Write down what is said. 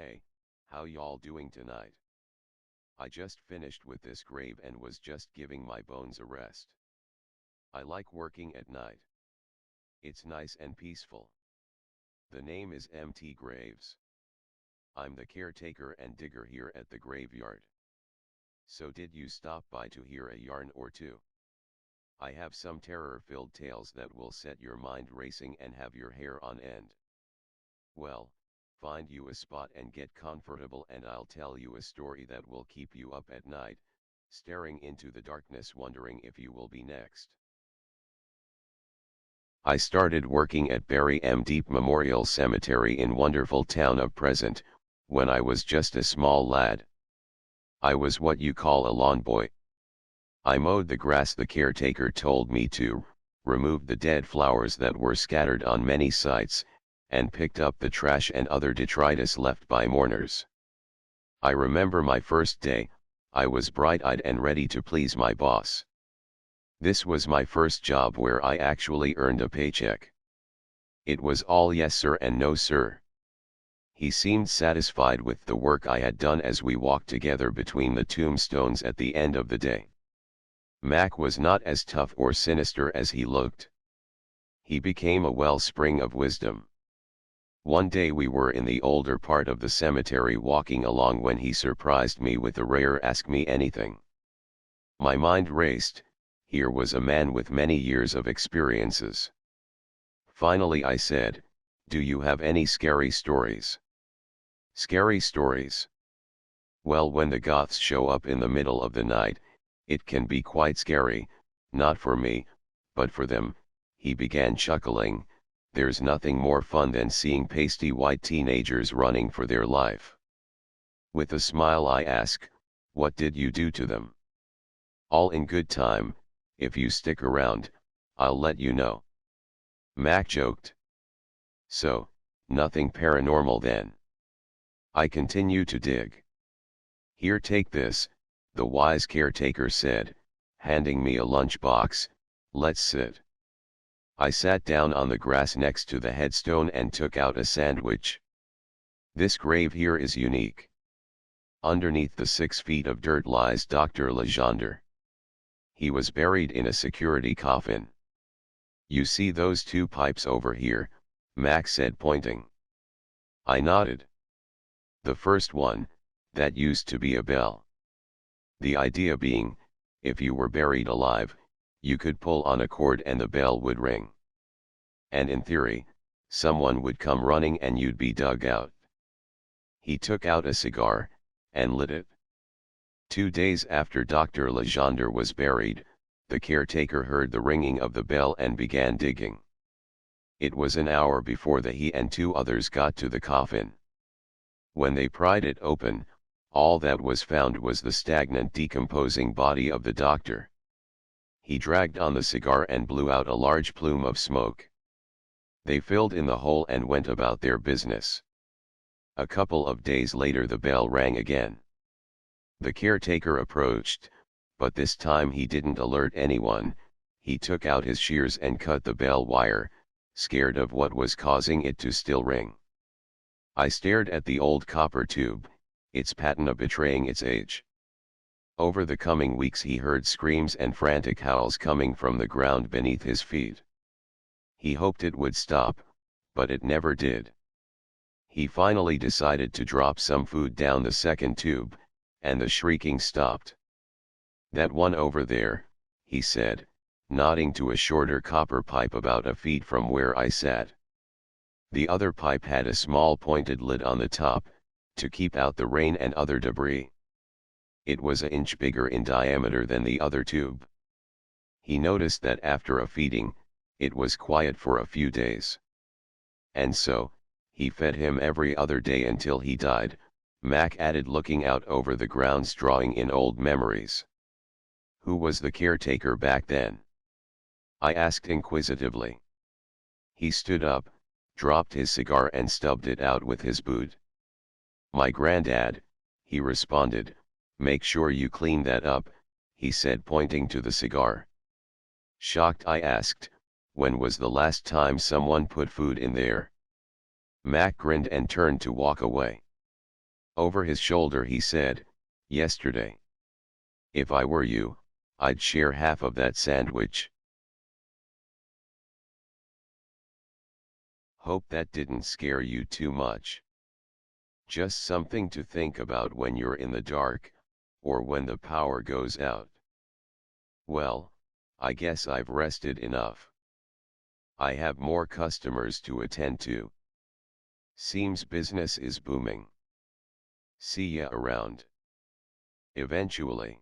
Hey, how y'all doing tonight? I just finished with this grave and was just giving my bones a rest. I like working at night. It's nice and peaceful. The name is MT Graves. I'm the caretaker and digger here at the graveyard. So did you stop by to hear a yarn or two? I have some terror-filled tales that will set your mind racing and have your hair on end. Well, find you a spot and get comfortable and I'll tell you a story that will keep you up at night, staring into the darkness wondering if you will be next. I started working at Barry M. Deep Memorial Cemetery in wonderful town of Present, when I was just a small lad. I was what you call a lawn boy. I mowed the grass the caretaker told me to, removed the dead flowers that were scattered on many sites, and picked up the trash and other detritus left by mourners. I remember my first day, I was bright-eyed and ready to please my boss. This was my first job where I actually earned a paycheck. It was all yes sir and no sir. He seemed satisfied with the work I had done as we walked together between the tombstones at the end of the day. Mac was not as tough or sinister as he looked. He became a wellspring of wisdom. One day we were in the older part of the cemetery walking along when he surprised me with a rare "ask me anything." My mind raced. Here was a man with many years of experiences. Finally I said, "Do you have any scary stories?" "Scary stories? Well, when the goths show up in the middle of the night, it can be quite scary, not for me, but for them," he began chuckling. "There's nothing more fun than seeing pasty white teenagers running for their life." With a smile I ask, "What did you do to them?" "All in good time, if you stick around, I'll let you know." Mac joked. "So, nothing paranormal then?" I continue to dig. "Here, take this," the wise caretaker said, handing me a lunchbox. "Let's sit." I sat down on the grass next to the headstone and took out a sandwich. "This grave here is unique. Underneath the 6 feet of dirt lies Dr. Legendre. He was buried in a security coffin. You see those 2 pipes over here," Max said, pointing. I nodded. "The first one, that used to be a bell. The idea being, if you were buried alive, you could pull on a cord and the bell would ring. And in theory, someone would come running and you'd be dug out." He took out a cigar, and lit it. 2 days after Dr. Legendre was buried, the caretaker heard the ringing of the bell and began digging. It was an hour before he and 2 others got to the coffin. When they pried it open, all that was found was the stagnant, decomposing body of the doctor. He dragged on the cigar and blew out a large plume of smoke. They filled in the hole and went about their business. A couple of days later the bell rang again. The caretaker approached, but this time he didn't alert anyone. He took out his shears and cut the bell wire, scared of what was causing it to still ring. I stared at the old copper tube, its patina betraying its age. Over the coming weeks he heard screams and frantic howls coming from the ground beneath his feet. He hoped it would stop, but it never did. He finally decided to drop some food down the second tube, and the shrieking stopped. "That one over there," he said, nodding to a shorter copper pipe about a feet from where I sat. The other pipe had a small pointed lid on the top, to keep out the rain and other debris. It was an inch bigger in diameter than the other tube. He noticed that after a feeding, it was quiet for a few days. And so, he fed him every other day until he died, Mac added, looking out over the grounds, drawing in old memories. "Who was the caretaker back then?" I asked inquisitively. He stood up, dropped his cigar and stubbed it out with his boot. "My granddad," he responded. "Make sure you clean that up," he said, pointing to the cigar. Shocked I asked, "When was the last time someone put food in there?" Mac grinned and turned to walk away. Over his shoulder he said, "Yesterday. If I were you, I'd share half of that sandwich." Hope that didn't scare you too much. Just something to think about when you're in the dark, or when the power goes out. Well, I guess I've rested enough. I have more customers to attend to. Seems business is booming. See ya around. Eventually.